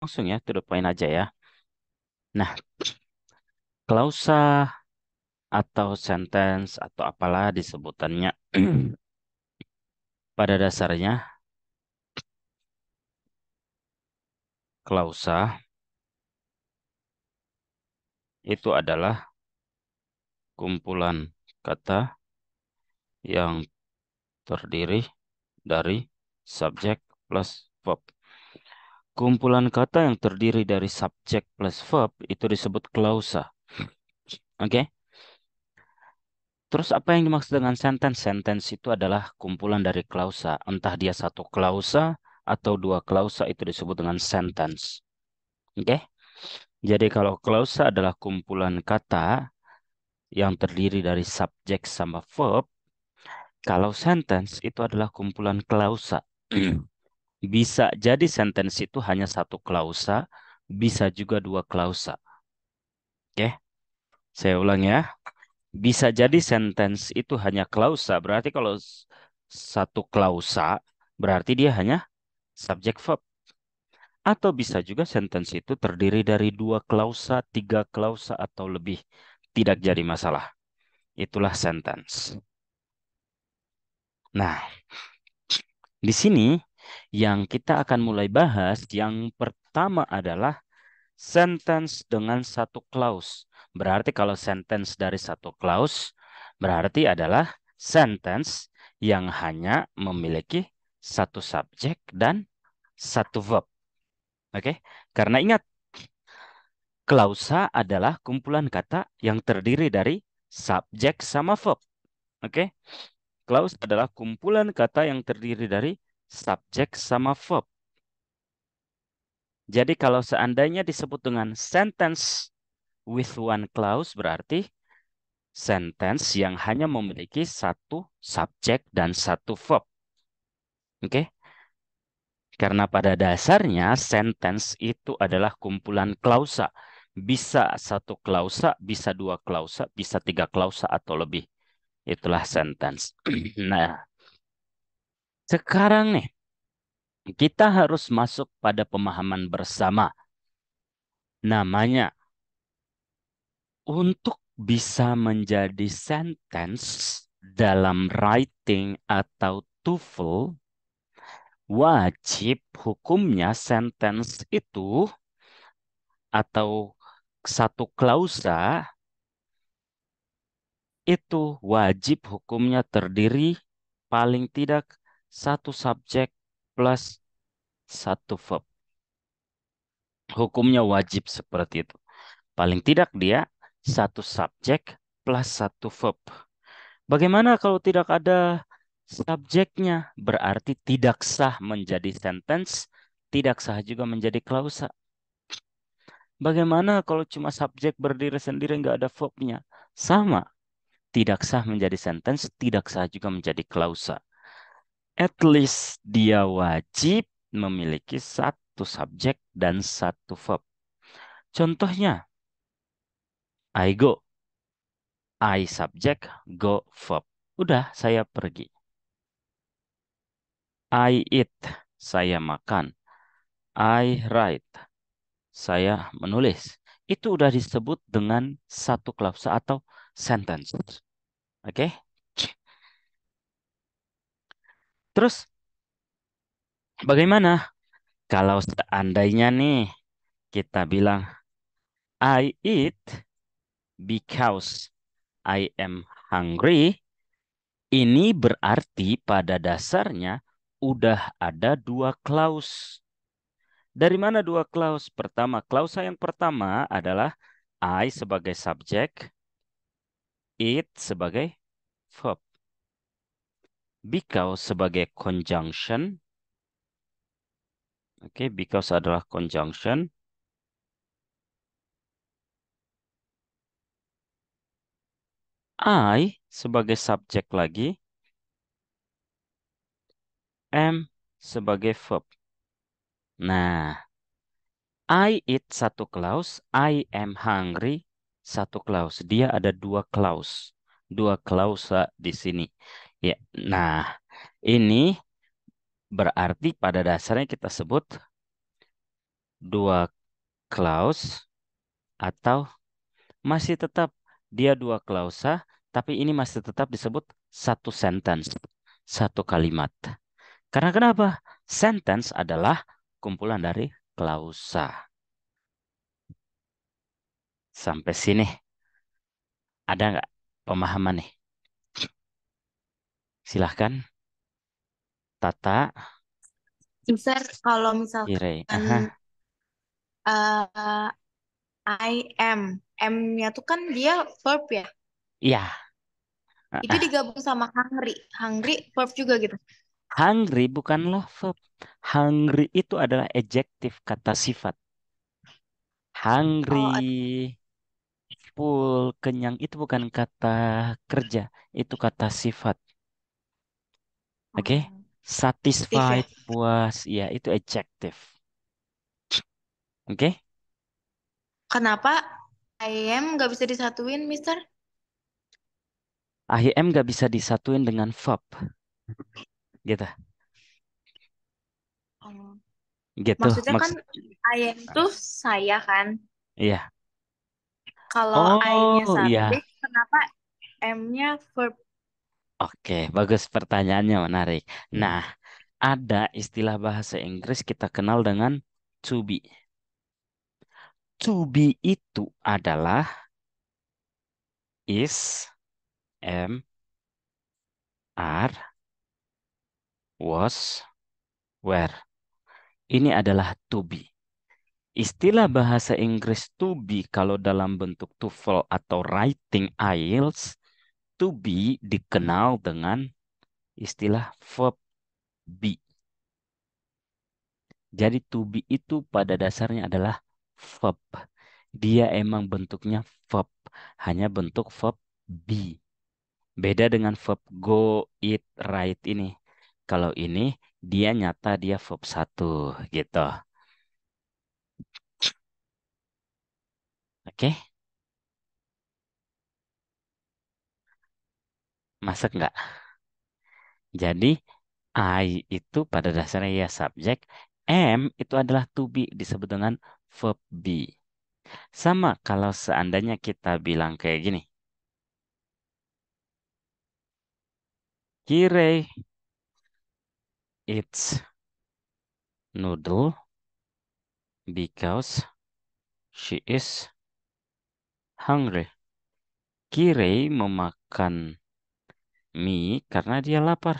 Langsung ya, to the point aja ya. Nah, klausa atau sentence atau apalah disebutannya. Pada dasarnya, klausa itu adalah kumpulan kata yang terdiri dari subjek plus verb. Kumpulan kata yang terdiri dari subjek plus verb itu disebut klausa. Oke? Terus apa yang dimaksud dengan sentence? Sentence itu adalah kumpulan dari klausa. Entah dia satu klausa atau dua klausa itu disebut dengan sentence. Oke? Jadi kalau klausa adalah kumpulan kata yang terdiri dari subjek sama verb, kalau sentence itu adalah kumpulan klausa. Bisa jadi sentence itu hanya satu klausa, bisa juga dua klausa. Oke? Saya ulang ya. Bisa jadi sentence itu hanya klausa, berarti kalau satu klausa, berarti dia hanya subjek verb. Atau bisa juga sentence itu terdiri dari dua klausa, tiga klausa, atau lebih. Tidak jadi masalah. Itulah sentence. Nah, di sini yang kita akan mulai bahas, yang pertama adalah sentence dengan satu clause. Berarti kalau sentence dari satu clause, berarti adalah sentence yang hanya memiliki satu subjek dan satu verb. Oke? Karena ingat, klausa adalah kumpulan kata yang terdiri dari subjek sama verb. Oke? Clause adalah kumpulan kata yang terdiri dari subjek sama verb. Jadi kalau seandainya disebut dengan sentence with one clause, berarti sentence yang hanya memiliki satu subjek dan satu verb. Oke? Karena pada dasarnya sentence itu adalah kumpulan klausa. Bisa satu klausa, bisa dua klausa, bisa tiga klausa atau lebih. Itulah sentence. Nah, sekarang nih, kita harus masuk pada pemahaman bersama. Namanya, untuk bisa menjadi sentence dalam writing atau TOEFL, wajib hukumnya sentence itu atau satu klausa itu wajib hukumnya terdiri paling tidak satu subjek plus satu verb. Hukumnya wajib seperti itu. Paling tidak dia satu subjek plus satu verb. Bagaimana kalau tidak ada subjeknya? Berarti tidak sah menjadi sentence, tidak sah juga menjadi klausa. Bagaimana kalau cuma subjek berdiri sendiri nggak ada verbnya? Sama, tidak sah menjadi sentence, tidak sah juga menjadi klausa. At least dia wajib memiliki satu subjek dan satu verb. Contohnya, I go. I subjek, go verb. Udah, saya pergi. I eat. Saya makan. I write. Saya menulis. Itu udah disebut dengan satu klausa atau sentence. Oke? Terus, bagaimana kalau seandainya nih kita bilang I eat because I am hungry. Ini berarti pada dasarnya udah ada dua clause. Dari mana dua clause? Pertama, klausa yang pertama adalah I sebagai subjek, it sebagai verb. Because sebagai conjunction. Oke, because adalah conjunction. I sebagai subjek lagi. Am sebagai verb. Nah, I eat satu clause, I am hungry satu clause. Dia ada dua clause, dua klausa di sini. Ya, nah ini berarti pada dasarnya kita sebut dua clause atau masih tetap dia dua klausa, tapi ini masih tetap disebut satu sentence, satu kalimat. Karena kenapa? Sentence adalah kumpulan dari klausa. Sampai sini ada nggak pemahaman nih? Silahkan, Tata, Mister, kalau Kire. misalkan Aha, eh, I am, M-nya tuh kan dia verb ya. iya. Itu Ah, digabung sama hungry. Hungry verb juga gitu. hungry bukanlah verb. Hungry itu adalah adjektif kata sifat. Oh, Hungry, full, kenyang itu bukan kata kerja, itu kata sifat. Oke? adjektif ya. Satisfied, puas, ya itu adjektif. Oke? Kenapa I am nggak bisa disatuin, Mister? IM nggak bisa disatuin dengan verb, gitu. Oh. Gitu, Maksudnya kan maksud. I am tuh saya kan. Iya. Kalau I-nya Oh, subjek, iya. kenapa M-nya verb? Oke, bagus pertanyaannya menarik. Nah, ada istilah bahasa Inggris kita kenal dengan to be. To be itu adalah is, am, are, was, were. Ini adalah to be. Istilah bahasa Inggris to be kalau dalam bentuk TOEFL atau writing IELTS, to be dikenal dengan istilah verb be. Jadi to be itu pada dasarnya adalah verb. Dia emang bentuknya verb, hanya bentuk verb be. Beda dengan verb go, eat, write ini. Kalau ini dia nyata dia verb satu gitu. Oke, masuk nggak? Jadi I itu pada dasarnya ya subjek, am itu adalah to be disebut dengan verb be. Sama kalau seandainya kita bilang kayak gini. Kirei eats noodle because she is hungry. Kirei memakan mie karena dia lapar.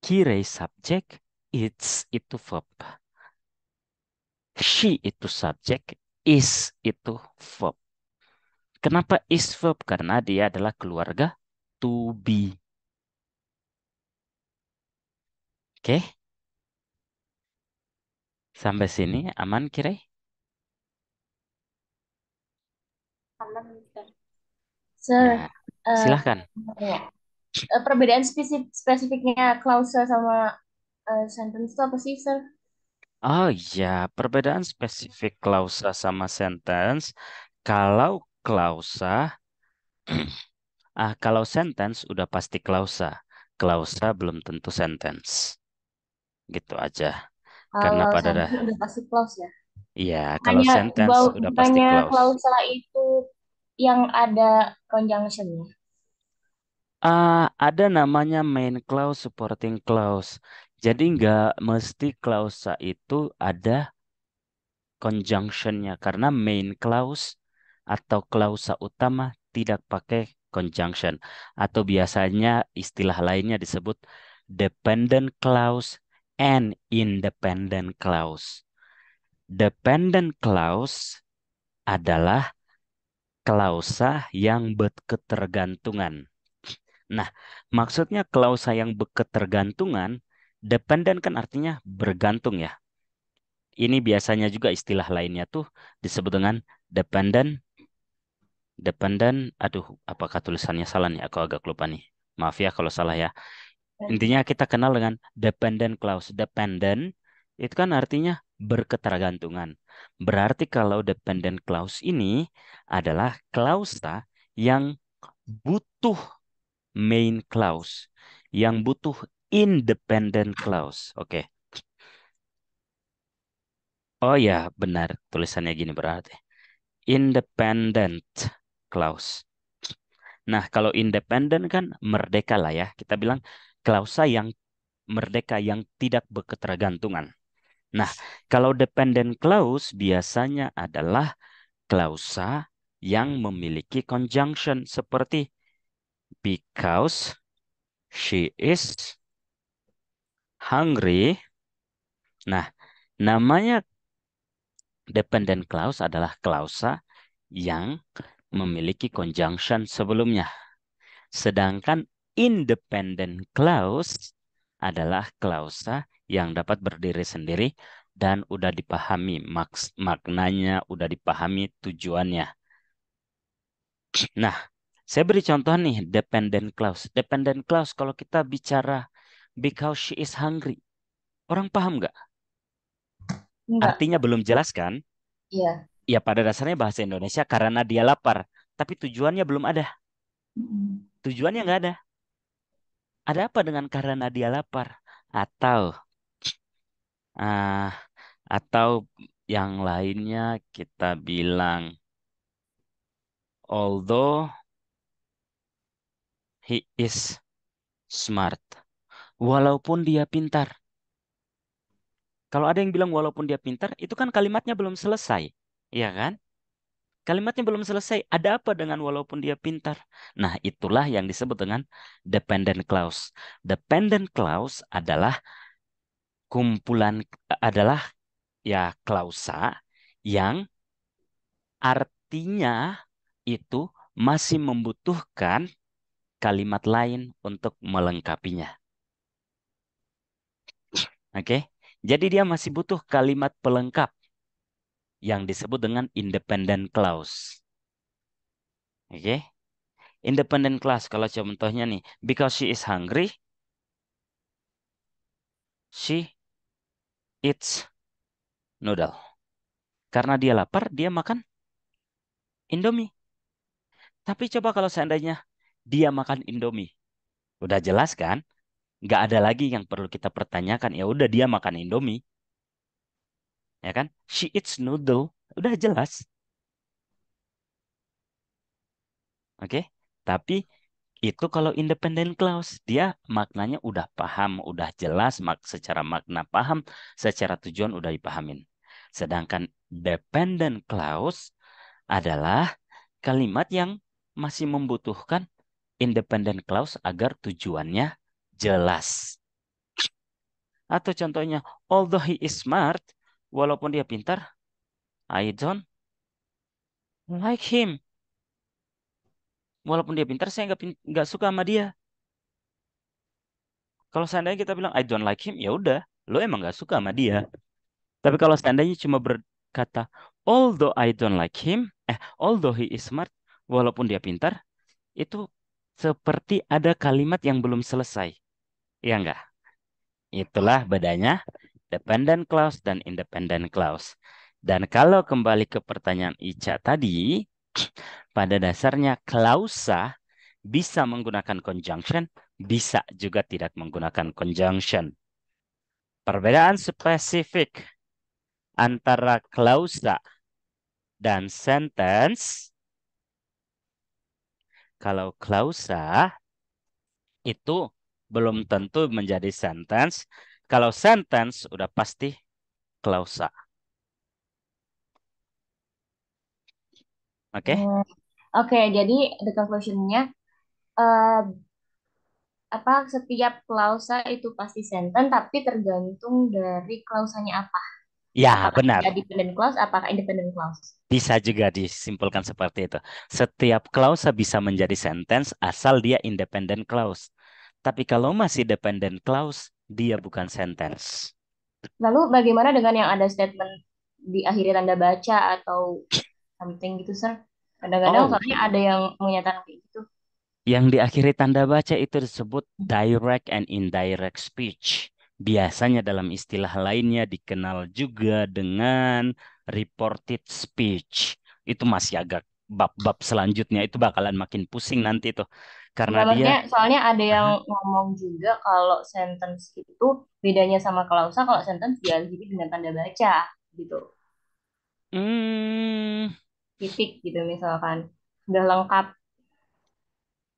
Kirei subjek, eats itu verb. She itu subjek, is itu verb. Kenapa is verb? Karena dia adalah keluarga to be. Oke, sampai sini aman Kirei? Aman, Mister. Sir, Ya, eh, silahkan. ya. Perbedaan spesifiknya klausa sama sentence itu apa sih, Sir? Oh ya, perbedaan spesifik klausa sama sentence. Kalau klausa, kalau sentence udah pasti klausa. Klausa belum tentu sentence. Gitu aja. Karena Kalau pada dah, sentence udah pasti clause ya. iya, kalau Hanya sentence udah pasti bukannya clause. klausa itu yang ada conjunction-nya. Ada namanya main clause, supporting clause. Jadi nggak mesti klausa itu ada conjunctionnya karena main clause atau klausa utama tidak pakai conjunction atau biasanya istilah lainnya disebut dependent clause and independent clause. Dependent clause adalah klausa yang berketergantungan. Nah, maksudnya klausa yang berketergantungan, dependent kan artinya bergantung ya. Ini biasanya juga istilah lainnya tuh disebut dengan dependent, dependent, aduh, apakah tulisannya salah nih? Aku agak lupa nih. Maaf ya kalau salah ya. Intinya kita kenal dengan dependent clause. Dependent itu kan artinya berketergantungan. Berarti kalau dependent clause ini adalah klausa yang butuh main clause, yang butuh independent clause. Oke. Oh ya, benar. Tulisannya gini berarti. Independent clause. Nah, kalau independen kan merdeka lah ya. Kita bilang klausa yang merdeka yang tidak berketergantungan. Nah, kalau dependent clause biasanya adalah klausa yang memiliki conjunction seperti because she is hungry. Nah, namanya dependent clause adalah klausa yang memiliki conjunction sebelumnya. Sedangkan independent clause adalah klausa yang dapat berdiri sendiri dan udah dipahami maknanya, udah dipahami tujuannya. Nah, saya beri contoh nih, dependent clause. Dependent clause kalau kita bicara because she is hungry. Orang paham nggak? Enggak. Artinya belum jelas kan? Iya. Ya pada dasarnya bahasa Indonesia karena dia lapar. Tapi tujuannya belum ada. Mm-mm. Tujuannya nggak ada. Ada apa dengan karena dia lapar? Atau ah atau yang lainnya kita bilang although he is smart. Walaupun dia pintar. Kalau ada yang bilang walaupun dia pintar, itu kan kalimatnya belum selesai. Iya kan? Kalimatnya belum selesai. Ada apa dengan walaupun dia pintar? Nah, itulah yang disebut dengan dependent clause. Dependent clause adalah kumpulan adalah ya klausa yang artinya itu masih membutuhkan kalimat lain untuk melengkapinya. Oke? Jadi dia masih butuh kalimat pelengkap yang disebut dengan independent clause. Oke? Independent clause kalau contohnya nih, because she is hungry, she eats noodle. Karena dia lapar, dia makan Indomie. Tapi coba kalau seandainya dia makan Indomie, udah jelas kan? Nggak ada lagi yang perlu kita pertanyakan. Ya udah dia makan Indomie, ya kan? She eats noodle, udah jelas, oke? Tapi itu kalau independent clause, dia maknanya udah paham, udah jelas, secara makna paham, secara tujuan udah dipahamin. Sedangkan dependent clause adalah kalimat yang masih membutuhkan independent clause agar tujuannya jelas. Atau contohnya, although he is smart, walaupun dia pintar, I don't like him. Walaupun dia pintar, saya nggak suka sama dia. Kalau seandainya kita bilang I don't like him, ya udah, lo emang nggak suka sama dia. Tapi kalau seandainya cuma berkata although I don't like him, although he is smart, walaupun dia pintar, itu seperti ada kalimat yang belum selesai. Ya enggak? Itulah bedanya dependent clause dan independent clause. Dan kalau kembali ke pertanyaan Ica tadi, pada dasarnya klausa bisa menggunakan conjunction, bisa juga tidak menggunakan conjunction. Perbedaan spesifik antara klausa dan sentence, kalau klausa itu belum tentu menjadi sentence, kalau sentence udah pasti klausa. Oke? Hmm, Oke, jadi the conclusion-nya eh, apa setiap klausa itu pasti sentence tapi tergantung dari klausanya apa. Ya, Apakah dia benar. dependent clause, apakah independent clause. Bisa juga disimpulkan seperti itu. Setiap klausa bisa menjadi sentence asal dia independent clause. Tapi kalau masih dependent clause, dia bukan sentence. Lalu bagaimana dengan yang ada statement di akhir tanda baca atau something gitu, Sir? Kadang-kadang Oh, soalnya ada yang menyatakan kayak gitu. yang diakhiri tanda baca itu disebut direct and indirect speech. Biasanya dalam istilah lainnya dikenal juga dengan reported speech. Itu masih agak bab-bab selanjutnya itu bakalan makin pusing nanti tuh. Karena Enggak, dia maksudnya soalnya ada yang Aha. ngomong juga kalau sentence itu bedanya sama klausa, kalau sentence diakhiri dengan tanda baca gitu. titik gitu misalkan. Udah lengkap.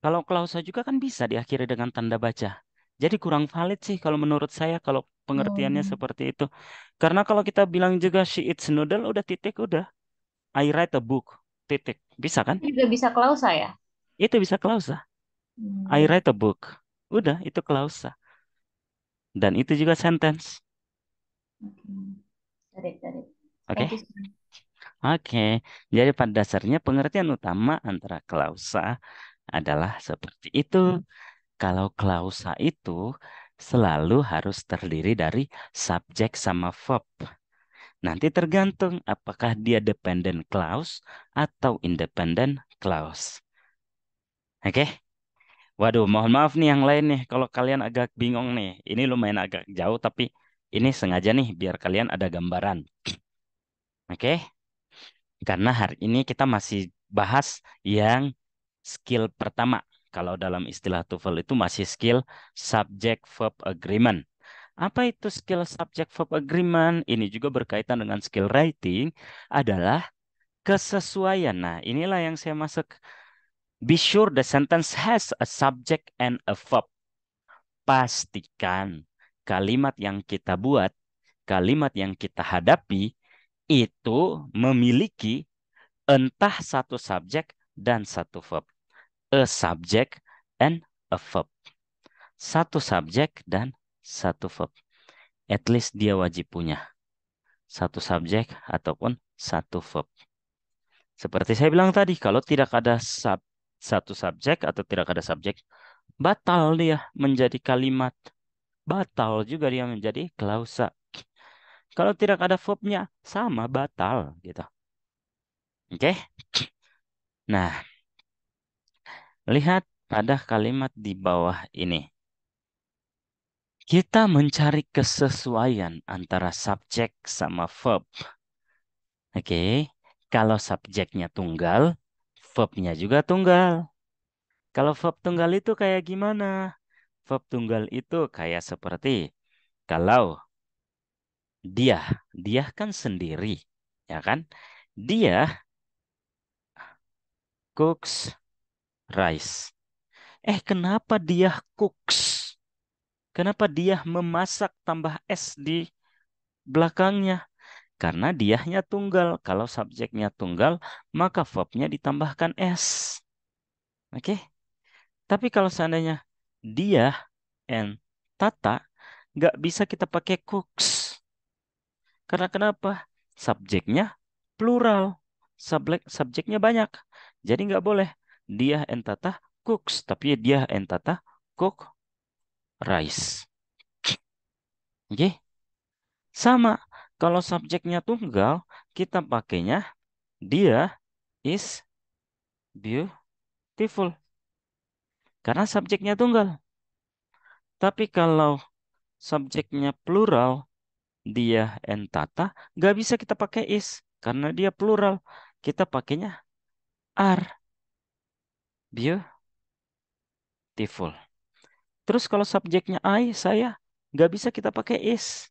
Kalau klausa juga kan bisa diakhiri dengan tanda baca. Jadi kurang valid sih kalau menurut saya kalau pengertiannya Hmm. seperti itu. Karena kalau kita bilang juga she eats noodle udah titik udah. I write a book titik. Bisa kan? Juga bisa klausa ya? Itu bisa klausa. I Hmm. write a book. Udah itu klausa. Dan itu juga sentence. Oke. Tarik, tarik. Oke? Thank you, sir. Oke. Jadi pada dasarnya pengertian utama antara klausa adalah seperti itu. Kalau klausa itu selalu harus terdiri dari subjek sama verb. Nanti tergantung apakah dia dependent clause atau independent clause. Oke? Waduh, mohon maaf nih yang lain nih kalau kalian agak bingung nih. Ini lumayan agak jauh tapi ini sengaja nih biar kalian ada gambaran. Oke? Karena hari ini kita masih bahas yang skill pertama. Kalau dalam istilah TOEFL itu masih skill subject verb agreement. Apa itu skill subject verb agreement? Ini juga berkaitan dengan skill writing adalah kesesuaian. Nah, inilah yang saya masuk. Be sure the sentence has a subject and a verb. Pastikan kalimat yang kita buat, kalimat yang kita hadapi itu memiliki entah satu subjek dan satu verb. A subject and a verb. Satu subjek dan satu verb. At least dia wajib punya satu subjek ataupun satu verb. Seperti saya bilang tadi, kalau tidak ada satu subjek atau tidak ada subjek, batal dia menjadi kalimat. Batal juga dia menjadi klausa. Kalau tidak ada verbnya, sama batal gitu. Oke? Nah, lihat pada kalimat di bawah ini. Kita mencari kesesuaian antara subjek sama verb. Oke, kalau subjeknya tunggal, verbnya juga tunggal. Kalau verb tunggal itu kayak gimana? Verb tunggal itu kayak seperti kalau dia, dia kan sendiri, ya kan? Dia cooks rice. Kenapa dia cooks? Kenapa dia memasak tambah S di belakangnya? Karena diahnya tunggal. Kalau subjeknya tunggal, maka verbnya ditambahkan S. Oke? Tapi kalau seandainya dia and Tata, nggak bisa kita pakai cooks. Karena kenapa? Subjeknya plural. Subjeknya banyak. Jadi nggak boleh. Dia and Tata cooks. Tapi dia and Tata cook rice. Oke? Sama. Kalau subjeknya tunggal, kita pakainya dia is beautiful. Karena subjeknya tunggal. Tapi kalau subjeknya plural, dia and Tata, nggak bisa kita pakai is. Karena dia plural. Kita pakainya are beautiful. Terus kalau subjeknya I, saya, nggak bisa kita pakai is.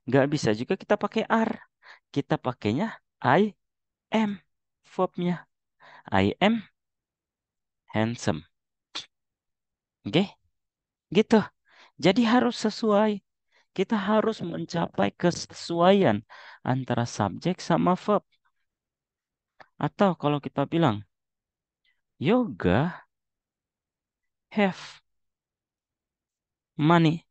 Nggak bisa juga kita pakai are. Kita pakainya I am. Verbnya. I am handsome. Oke? Gitu. Jadi harus sesuai. Kita harus mencapai kesesuaian antara subjek sama verb. Atau kalau kita bilang, yoga have money.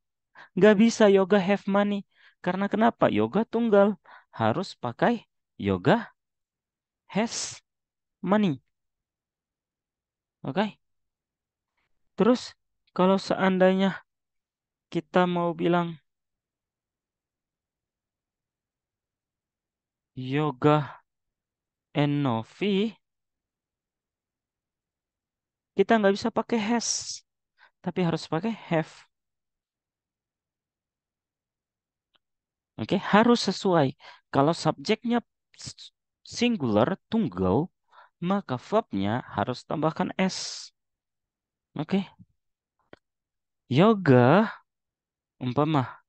Nggak bisa yoga have money. Karena kenapa? Yoga tunggal. Harus pakai yoga has money. Oke? Terus kalau seandainya kita mau bilang yoga and Novi, kita nggak bisa pakai has. Tapi harus pakai have. Oke, harus sesuai. Kalau subjeknya singular, tunggal, maka verbnya harus tambahkan S. Oke, yoga, umpama,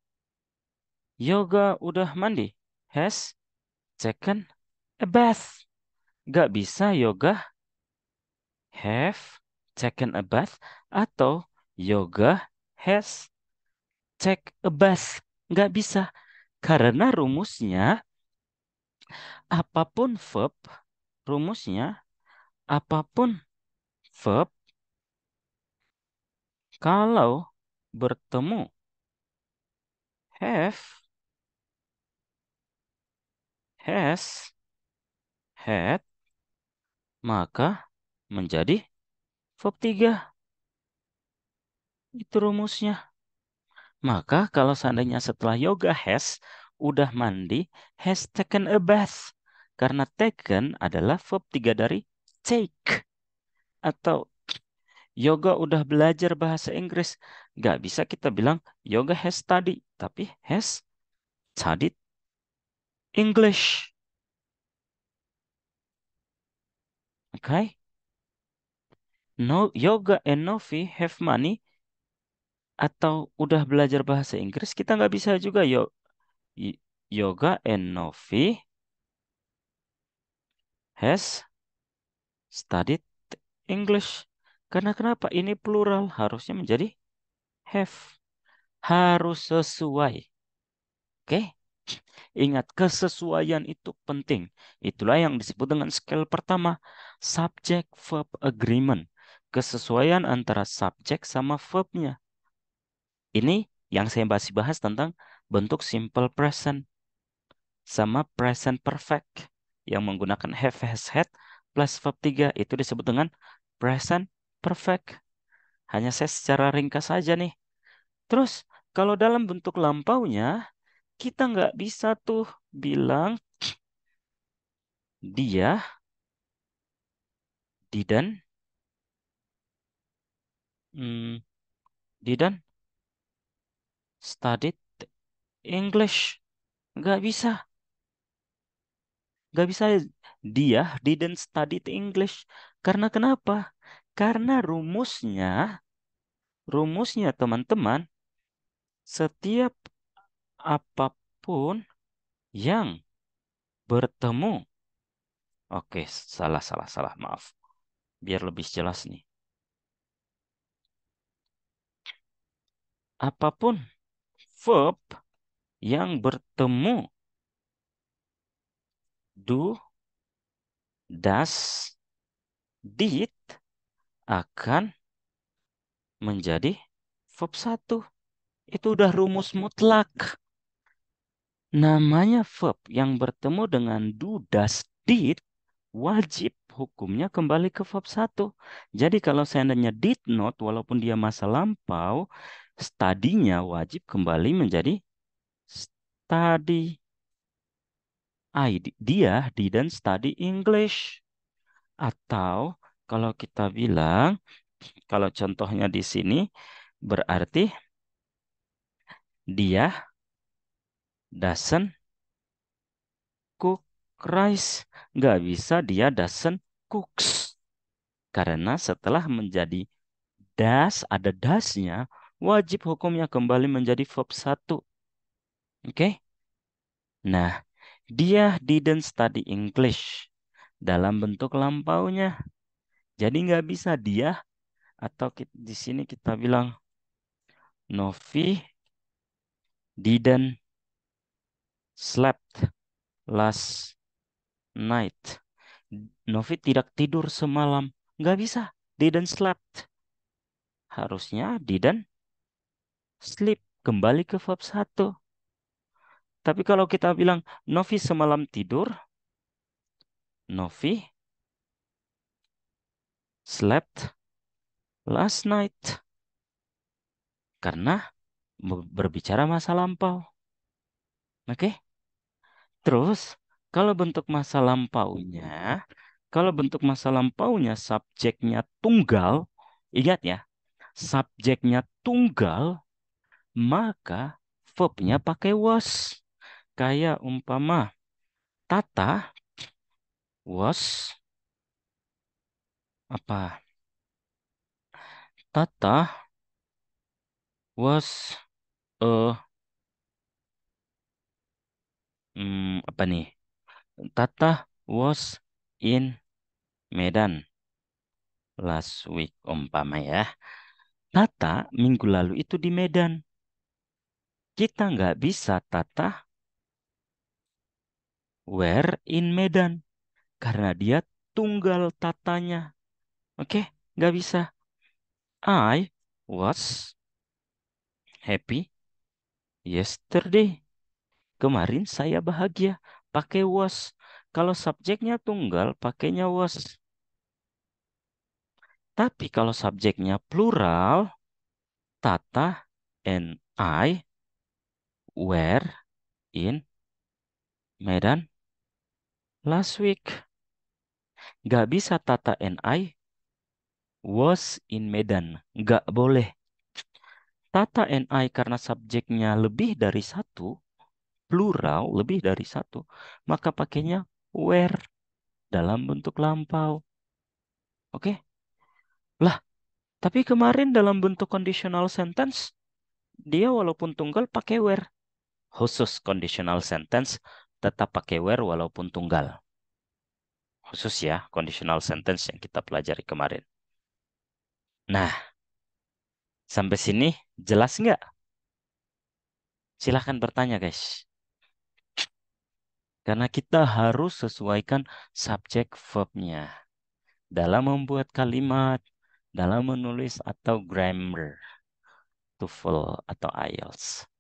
yoga udah mandi, has taken a bath. Nggak bisa yoga have taken a bath atau yoga has take a bath. Nggak bisa. Karena rumusnya, apapun verb, rumusnya, apapun verb, kalau bertemu have, has, had, maka menjadi verb 3. Itu rumusnya. Maka kalau seandainya setelah yoga has, udah mandi, has taken a bath. Karena taken adalah verb 3 dari take. Atau yoga udah belajar bahasa Inggris. Gak bisa kita bilang yoga has study. Tapi has studied English. Oke? No, yoga and Novi have money. Atau udah belajar bahasa Inggris. Kita nggak bisa juga yoga and Novi has studied English. Karena kenapa? Ini plural. Harusnya menjadi have. Harus sesuai. Oke? Ingat, kesesuaian itu penting. Itulah yang disebut dengan skill pertama. Subject verb agreement. Kesesuaian antara subjek sama verbnya. Ini yang saya masih bahas tentang bentuk simple present sama present perfect. Yang menggunakan have, has, had plus verb 3. Itu disebut dengan present perfect. Hanya saya secara ringkas saja nih. Terus, kalau dalam bentuk lampaunya, kita nggak bisa tuh bilang dia didn't, hmm, didn't studied English. Nggak bisa. Nggak bisa dia didn't study English. Karena kenapa? Karena rumusnya teman-teman, setiap apapun yang bertemu. Oke, salah, salah, salah. Maaf. Biar lebih jelas nih. Apapun verb yang bertemu do, does, did akan menjadi verb satu. Itu udah rumus mutlak. Namanya verb yang bertemu dengan do, does, did wajib hukumnya kembali ke verb satu. Jadi kalau seandainya did not walaupun dia masa lampau, study-nya wajib kembali menjadi study. Dia didn't study English. Atau kalau kita bilang, kalau contohnya di sini berarti dia doesn't cook rice. Nggak bisa dia doesn't cooks. Karena setelah menjadi does, ada does-nya, wajib hukumnya kembali menjadi verb satu. Oke? Nah, dia didn't study English dalam bentuk lampaunya. Jadi nggak bisa dia atau di sini kita bilang Novi didn't slept last night. Novi tidak tidur semalam. Nggak bisa. Didn't slept. Harusnya didn't sleep. Kembali ke verb satu. Tapi kalau kita bilang Novi semalam tidur, Novi slept last night. Karena berbicara masa lampau. Oke? Terus, kalau bentuk masa lampaunya, kalau bentuk masa lampaunya subjeknya tunggal, ingat ya, subjeknya tunggal, maka verbnya pakai was. Kayak umpama Tata was apa? Tata was a apa nih? Tata was in Medan last week umpama ya. Tata minggu lalu itu di Medan. Kita nggak bisa Tata were in Medan karena dia tunggal tatanya. Oke, nggak bisa. I was happy yesterday. Kemarin saya bahagia. Pakai was. Kalau subjeknya tunggal, pakainya was. Tapi kalau subjeknya plural, Tata and I were in Medan last week. Gak bisa Tata and I was in Medan. Gak boleh. Tata and I karena subjeknya lebih dari satu, plural lebih dari satu, maka pakainya were dalam bentuk lampau. Oke? Lah, tapi kemarin dalam bentuk conditional sentence, dia walaupun tunggal pakai were. Khusus conditional sentence tetap pakai were walaupun tunggal. Khusus ya, conditional sentence yang kita pelajari kemarin. Nah, sampai sini jelas nggak? Silahkan bertanya, guys. Karena kita harus sesuaikan subjek verbnya dalam membuat kalimat, dalam menulis atau grammar, TOEFL atau IELTS.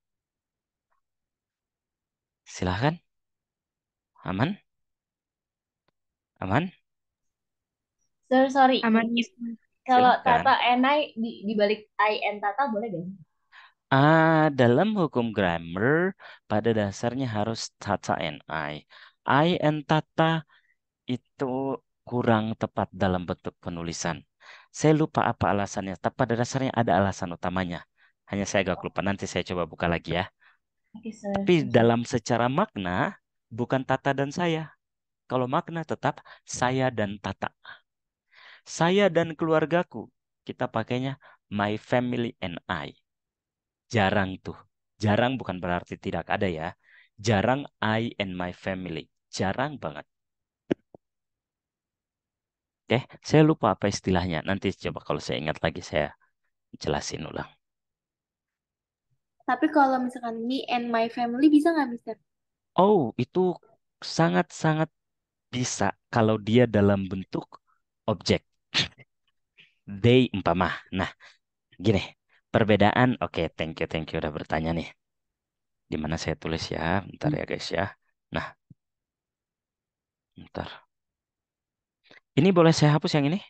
Silahkan. Aman? Aman? Sir, sorry. Aman, Miss. Kalau Silahkan. Tata and I di balik I and Tata boleh gak? Dalam hukum grammar, pada dasarnya harus Tata and I and Tata itu kurang tepat dalam bentuk penulisan. Saya lupa apa alasannya, tapi pada dasarnya ada alasan utamanya. Hanya saya agak lupa, nanti saya coba buka lagi ya. Oke, sir. Tapi Siap-siap. dalam secara makna, bukan Tata dan saya. Kalau makna tetap saya dan Tata. Saya dan keluargaku, kita pakainya my family and I. Jarang tuh. Jarang bukan berarti tidak ada ya. Jarang I and my family. Jarang banget. Oke, saya lupa apa istilahnya. Nanti coba kalau saya ingat lagi saya jelasin ulang. Tapi kalau misalkan me and my family bisa nggak, Mister? Oh, itu sangat-sangat bisa kalau dia dalam bentuk objek. They umpama. Nah, gini. Perbedaan, oke, thank you udah bertanya nih. Di mana saya tulis ya? Bentar ya guys ya. Nah, bentar. Ini boleh saya hapus yang ini?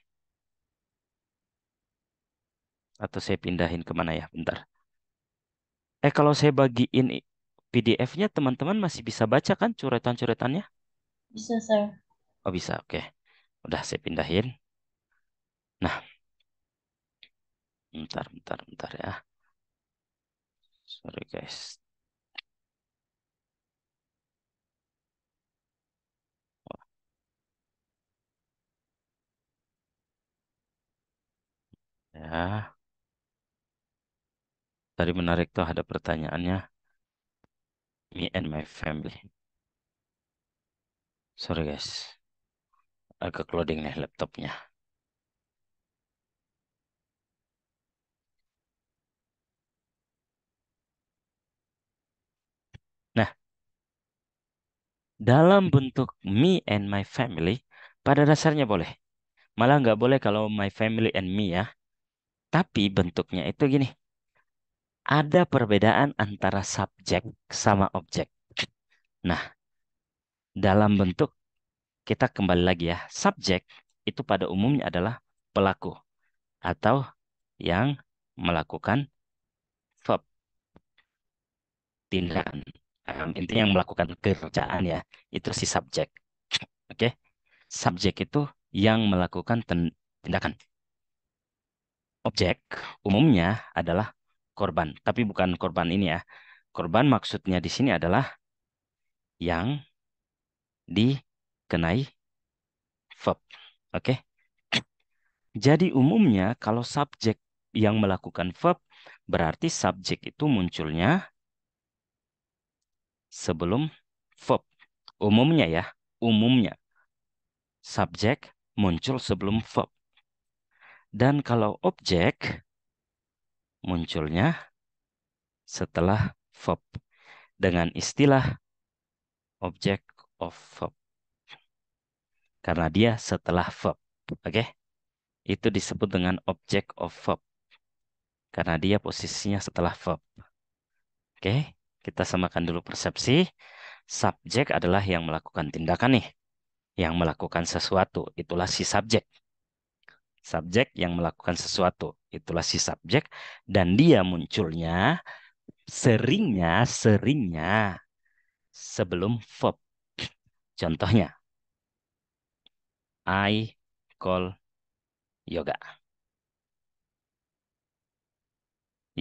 Atau saya pindahin kemana ya? Bentar. Kalau saya bagiin PDF-nya, teman-teman masih bisa baca kan coretan-coretannya? Bisa, sir. Oh bisa, oke. Udah saya pindahin. Nah, bentar ya. Sorry guys. Ya, tadi menarik tuh ada pertanyaannya. Me and my family. Sorry guys. Agak loading nih laptopnya. Nah, dalam bentuk me and my family, pada dasarnya boleh. Malah nggak boleh kalau my family and me ya. Tapi bentuknya itu gini. Ada perbedaan antara subjek sama objek. Nah, dalam bentuk kita kembali lagi ya. Subjek itu pada umumnya adalah pelaku atau yang melakukan verb, tindakan. Intinya yang melakukan kerjaan ya. Itu si subjek. Oke. Subjek itu yang melakukan tindakan. Objek umumnya adalah korban, tapi bukan korban ini ya. Korban maksudnya di sini adalah yang dikenai verb. Oke. Jadi umumnya kalau subjek yang melakukan verb berarti subjek itu munculnya sebelum verb. Umumnya ya, umumnya. subjek muncul sebelum verb. Dan kalau objek munculnya setelah verb dengan istilah object of verb. Karena dia setelah verb. Oke? Itu disebut dengan object of verb. Karena dia posisinya setelah verb. Oke? Kita samakan dulu persepsi. Subjek adalah yang melakukan tindakan nih. Yang melakukan sesuatu. Itulah si subjek. Subjek yang melakukan sesuatu. Itulah si subjek. Dan dia munculnya seringnya sebelum verb. Contohnya, I call yoga.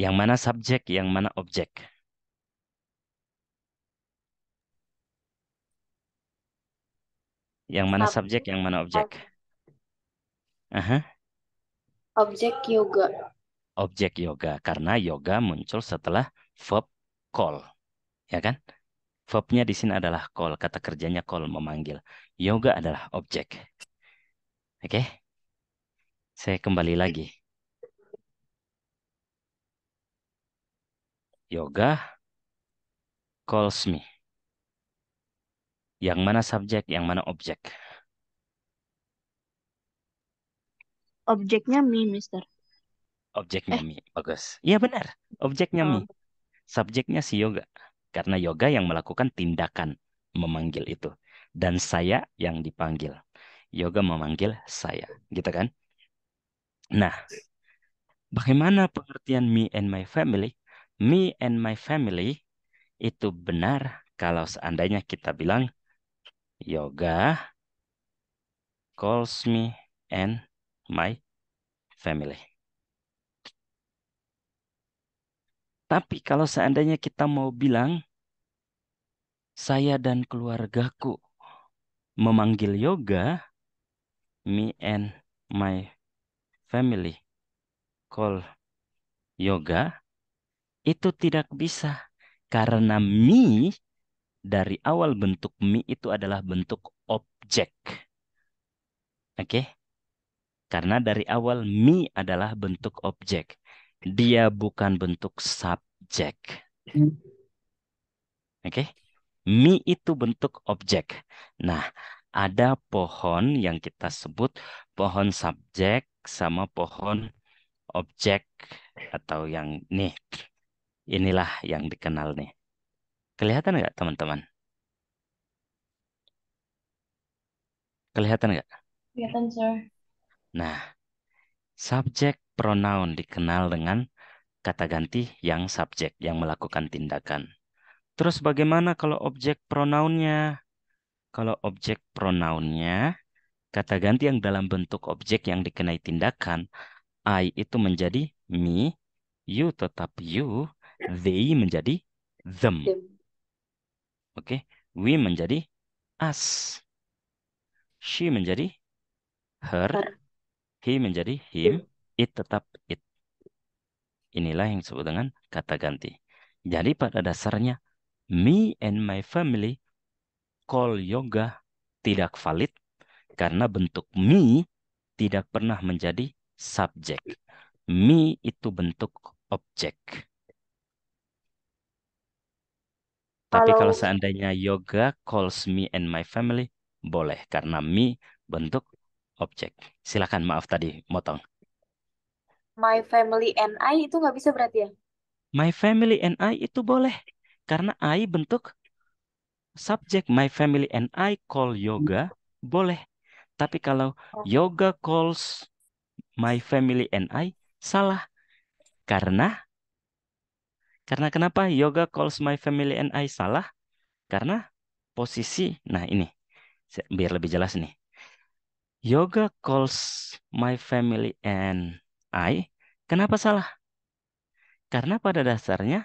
Yang mana subjek, yang mana objek? Yang mana subjek, Subjek, yang mana objek? Aha, objek yoga. objek yoga. Karena yoga muncul setelah verb call. Ya kan? Verbnya di sini adalah call. Kata kerjanya call, memanggil. Yoga adalah objek. Oke? Saya kembali lagi. Yoga calls me. Yang mana subjek, yang mana objek? Objeknya me, Mister. Objeknya me. Bagus. Iya benar. Objeknya me. Oh, Subjeknya si yoga. Karena yoga yang melakukan tindakan memanggil itu. Dan saya yang dipanggil. Yoga memanggil saya. Gitu kan? Nah, bagaimana pengertian me and my family? Me and my family itu benar kalau seandainya kita bilang yoga calls me and my family. Tapi kalau seandainya kita mau bilang saya dan keluargaku memanggil yoga, me and my family call yoga, itu tidak bisa. Karena me, dari awal bentuk me itu adalah bentuk objek. Oke? Karena dari awal me adalah bentuk objek. Dia bukan bentuk subjek. Oke? Me itu bentuk objek. Nah, ada pohon yang kita sebut pohon subjek sama pohon objek atau yang nih. Inilah yang dikenal nih. Kelihatan nggak teman-teman? Kelihatan nggak? Kelihatan, sir. Nah, subjek pronoun dikenal dengan kata ganti yang subjek, yang melakukan tindakan. Terus bagaimana kalau objek pronounnya? Kalau objek pronounnya, kata ganti yang dalam bentuk objek yang dikenai tindakan, I itu menjadi me, you tetap you, they menjadi them. Dem. Oke, we menjadi us, she menjadi her, Her. he menjadi him, it tetap it. Inilah yang disebut dengan kata ganti. Jadi pada dasarnya, me and my family call yoga tidak valid karena bentuk me tidak pernah menjadi subjek. Me itu bentuk objek. Tapi Kalau kalau seandainya yoga calls me and my family, boleh. Karena me bentuk objek. Silakan, maaf tadi, motong. my family and I itu nggak bisa berarti ya? My family and I itu boleh. Karena I bentuk subjek. My family and I call yoga, boleh. Tapi kalau yoga calls my family and I, salah. Karena kenapa yoga calls my family and I salah? Karena posisi, nah ini, biar lebih jelas nih. Yoga calls my family and I, kenapa salah? Karena pada dasarnya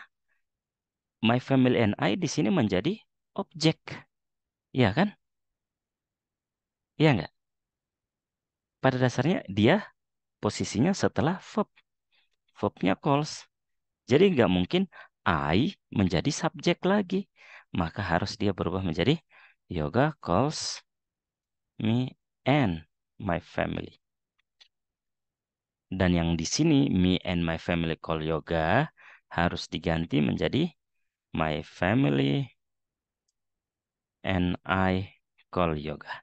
my family and I di sini menjadi objek. Iya kan? Iya nggak? Pada dasarnya dia posisinya setelah verb. Verbnya calls. Jadi nggak mungkin I menjadi subjek lagi. Maka harus dia berubah menjadi yoga calls me and my family. Dan yang di sini me and my family call yoga harus diganti menjadi my family and I call yoga.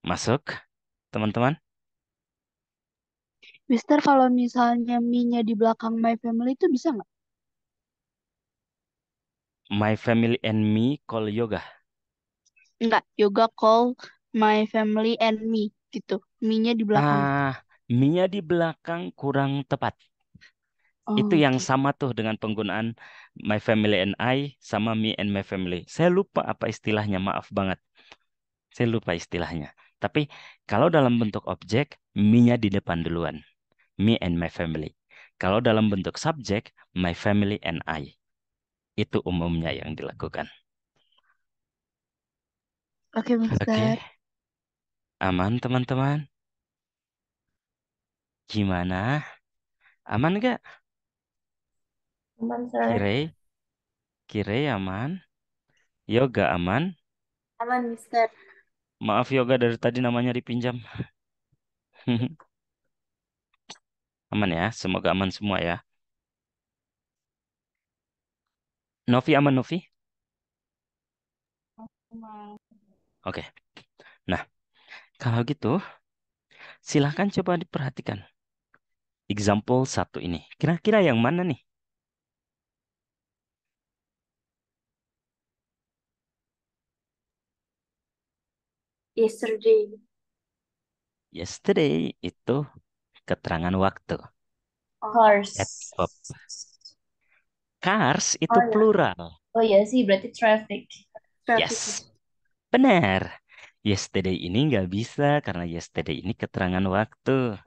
Masuk, teman-teman? Mister, kalau misalnya me-nya di belakang my family itu bisa nggak? My family and me call yoga. Nggak, yoga call my family and me gitu. Me-nya di belakang. Me-nya di belakang kurang tepat. Itu Oh, yang oke. sama tuh dengan penggunaan my family and I sama me and my family. Saya lupa apa istilahnya, maaf banget. Saya lupa istilahnya. Tapi kalau dalam bentuk objek, me-nya di depan duluan. Me and my family. Kalau dalam bentuk subjek, my family and I. Itu umumnya yang dilakukan. Oke, Oke, Mister. aman teman-teman? Gimana? Aman nggak? Aman, sir. Kire? Kire aman? Yoga aman? Aman, Mister. Maaf Yoga dari tadi namanya dipinjam. Aman ya, semoga aman semua ya. Novi aman Novi? Oke. Nah, kalau gitu silahkan coba diperhatikan. Example satu ini. Kira-kira yang mana nih? Yesterday. Yesterday itu keterangan waktu. Oh, At Cars. verb. Cars itu oh ya. plural. Oh iya sih, berarti traffic. Traffic. Yes, benar. Yesterday ini nggak bisa karena yesterday ini keterangan waktu.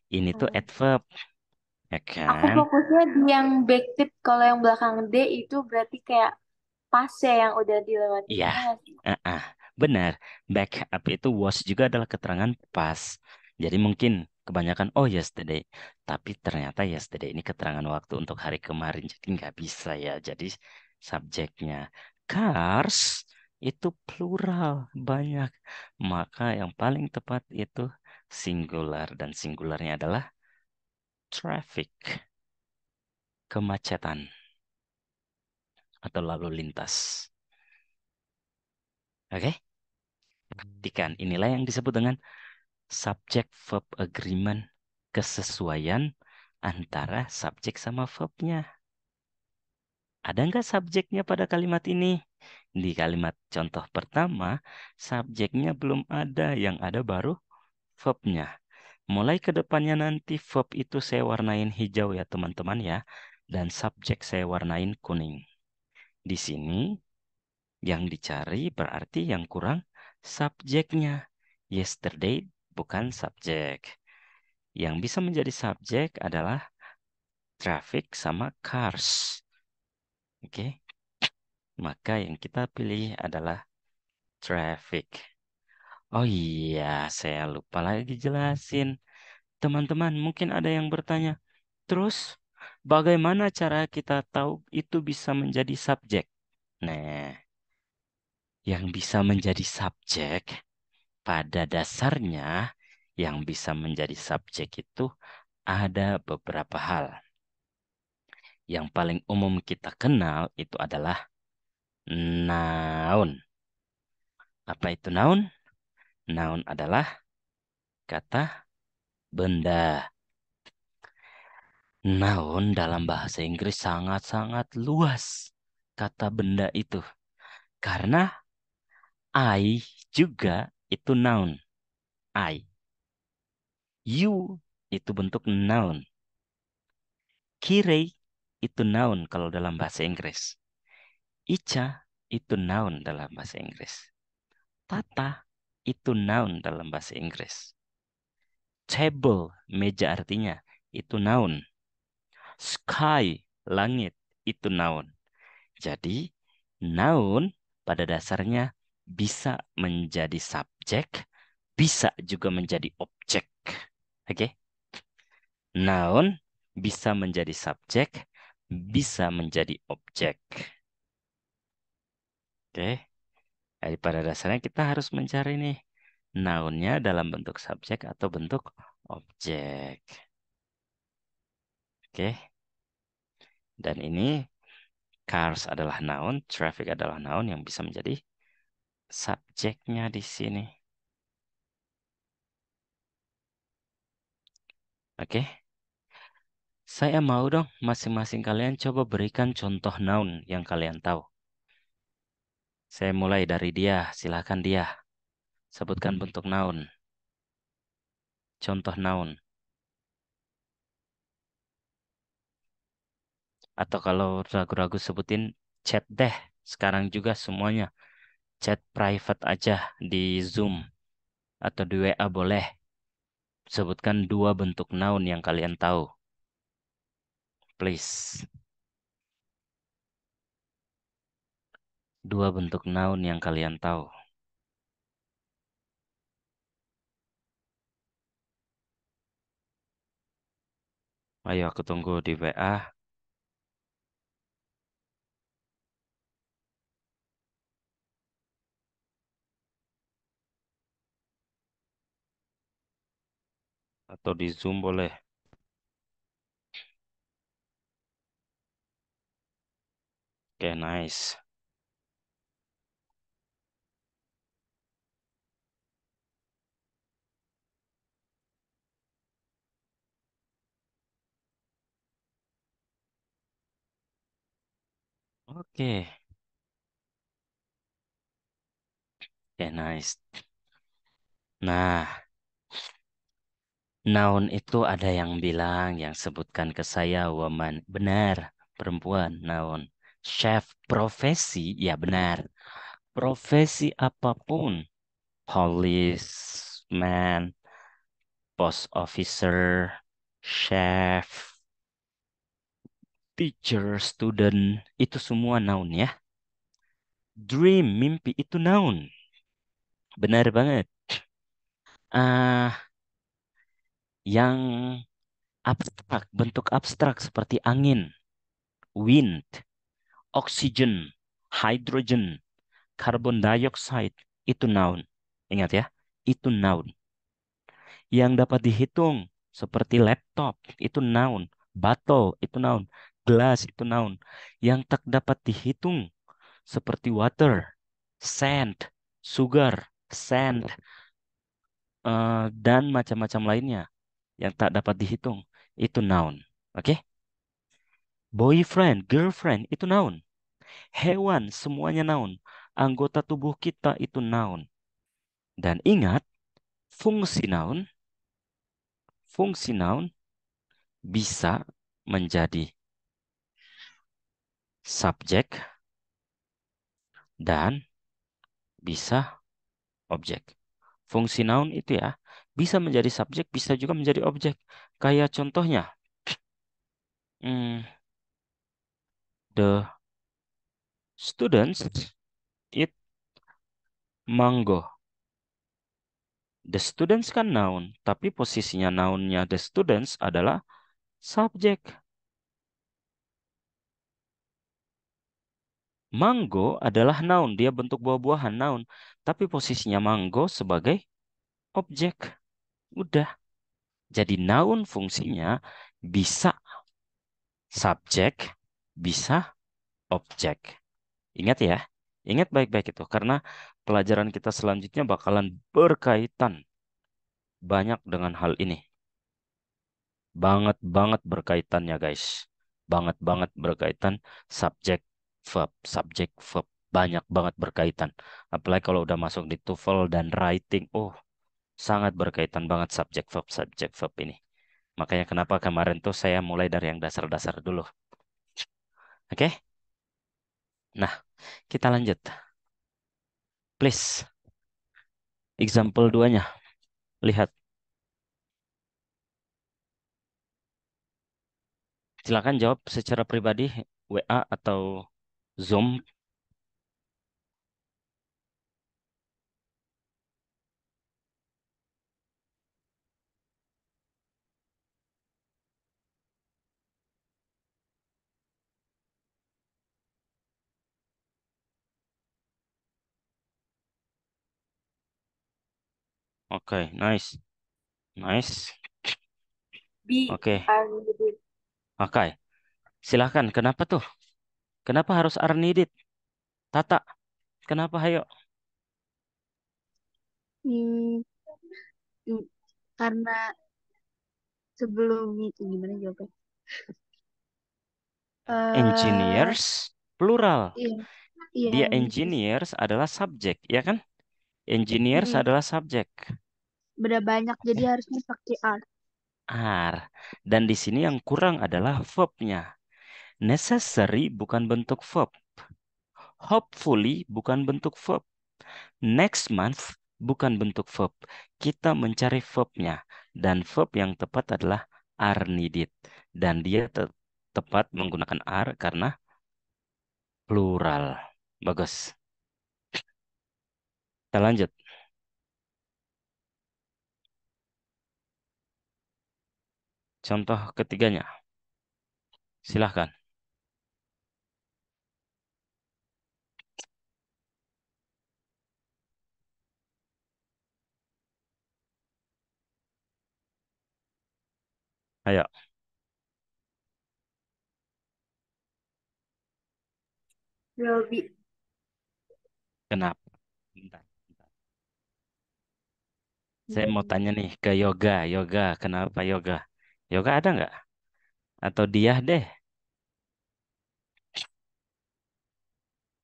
Ini tuh Hmm. adverb, ya Aku kan? fokusnya di yang backtick. Kalau yang belakang D itu berarti kayak pas ya yang udah dilewatin. Iya, Ya nggak sih? uh-uh, benar. Backup itu was juga adalah keterangan pas. Jadi mungkin kebanyakan oh yesterday, tapi ternyata yesterday ini keterangan waktu untuk hari kemarin, jadi nggak bisa ya. Jadi subjeknya cars itu plural banyak, maka yang paling tepat itu singular dan singularnya adalah traffic, kemacetan atau lalu lintas. Oke? Perhatikan, inilah yang disebut dengan subject verb agreement, kesesuaian antara subjek sama verbnya. Ada nggak subjeknya pada kalimat ini? Di kalimat contoh pertama, subjeknya belum ada, yang ada baru verbnya. Mulai ke depannya nanti verb itu saya warnain hijau ya teman-teman ya, dan subjek saya warnain kuning. Di sini yang dicari berarti yang kurang subjeknya. Yesterday bukan subjek. Yang bisa menjadi subjek adalah traffic sama cars. Oke, maka yang kita pilih adalah traffic. Oh iya, saya lupa lagi jelasin. Teman-teman, mungkin ada yang bertanya, terus bagaimana cara kita tahu itu bisa menjadi subjek? Nah, yang bisa menjadi subjek pada dasarnya yang bisa menjadi subjek itu ada beberapa hal. Yang paling umum kita kenal itu adalah noun. Apa itu noun? Noun adalah kata benda. Noun dalam bahasa Inggris sangat-sangat luas kata benda itu. Karena I juga itu noun. I. You itu bentuk noun. Kire itu noun kalau dalam bahasa Inggris. Ica itu noun dalam bahasa Inggris. Tata itu noun dalam bahasa Inggris. Table, meja artinya, itu noun. Sky, langit, itu noun. Jadi, noun pada dasarnya bisa menjadi subjek, bisa juga menjadi objek. Oke? Noun bisa menjadi subjek, bisa menjadi objek. Oke? Jadi pada dasarnya kita harus mencari nih Nounnya dalam bentuk subjek atau bentuk objek. Oke. Dan ini cars adalah noun, traffic adalah noun yang bisa menjadi subjeknya di sini. Oke. Saya mau dong masing-masing kalian coba berikan contoh noun yang kalian tahu. Saya mulai dari dia, silakan dia. Sebutkan bentuk noun. Contoh noun. Atau kalau ragu-ragu sebutin chat deh. Sekarang juga semuanya. Chat private aja di Zoom atau di WA boleh. Sebutkan 2 bentuk noun yang kalian tahu. Please. 2 bentuk noun yang kalian tahu. Ayo aku tunggu di WA. Atau di Zoom boleh. Oke, nice. Oke. Oke, nice. Nah, noun itu ada yang bilang, yang sebutkan ke saya, woman. Benar, perempuan, noun. Chef, profesi, ya benar. Profesi apapun. Policeman, post officer, chef, teacher, student, itu semua noun ya. Dream, mimpi, itu noun. Benar banget. Ah, yang abstrak, bentuk abstrak seperti angin, wind, oxygen, hydrogen, carbon dioxide, itu noun. Ingat ya, itu noun. Yang dapat dihitung seperti laptop, itu noun. Bottle, itu noun. Gelas, itu noun. Yang tak dapat dihitung seperti water, sand, sugar, sand, dan macam-macam lainnya yang tak dapat dihitung, itu noun. Oke? Boyfriend, girlfriend, itu noun. Hewan, semuanya noun. Anggota tubuh kita itu noun. Dan ingat, fungsi noun bisa menjadi subjek dan bisa objek. Fungsi noun itu ya, bisa menjadi subjek, bisa juga menjadi objek. Kayak contohnya, hmm, the students eat mango. The students kan noun, tapi posisinya nounnya the students adalah subjek. Mango adalah noun, dia bentuk buah-buahan noun, tapi posisinya mango sebagai objek. Udah. Jadi noun fungsinya bisa subjek, bisa objek. Ingat ya, ingat baik-baik itu, karena pelajaran kita selanjutnya bakalan berkaitan banyak dengan hal ini. Banget-banget berkaitannya, guys. Banget-banget berkaitan subjek, verb. Banyak banget berkaitan. Apalagi kalau udah masuk di TOEFL dan writing, oh, sangat berkaitan banget subjek, verb ini. Makanya kenapa kemarin tuh saya mulai dari yang dasar-dasar dulu. Oke? Nah, kita lanjut. Please, example 2-nya. Lihat. Silakan jawab secara pribadi, WA atau Zoom. Oke, nice. Nice. B Oke. are needed. Oke. Silahkan. Kenapa tuh? Kenapa harus are needed? Tata, kenapa? Hayo. Hmm, hmm, karena sebelum gimana jawabnya? Eh, Engineers, plural. iya, iya, Dia bener. engineers adalah subjek, ya kan? Engineers Mm-mm. adalah subjek. Beda banyak, jadi harusnya pakai are. Are. Dan di sini yang kurang adalah verbnya. Necessary bukan bentuk verb. Hopefully bukan bentuk verb. Next month bukan bentuk verb. Kita mencari verbnya. Dan verb yang tepat adalah are needed. Dan dia tepat menggunakan are karena plural. Bagus. Kita lanjut. Contoh ketiganya. Silahkan. Ayo. Will be. Kenapa? Bentar, bentar. Saya mau Hmm, tanya nih ke yoga. Yoga, kenapa yoga? Yoga ada nggak? Atau dia deh?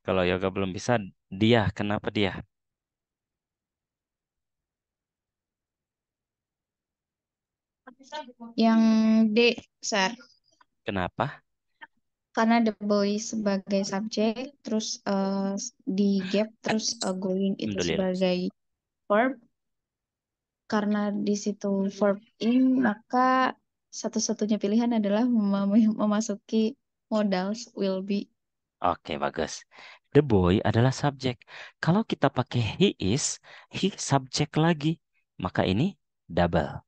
Kalau yoga belum bisa, dia. Kenapa dia? Yang D, Sar. Kenapa? Karena the boy sebagai subjek, terus di gap, terus going itu Alhamdulillah. sebagai verb. Karena di situ verb in, maka satu-satunya pilihan adalah memasuki modals will be. Oke, bagus. The boy adalah subjek. Kalau kita pakai he subjek lagi. Maka ini double.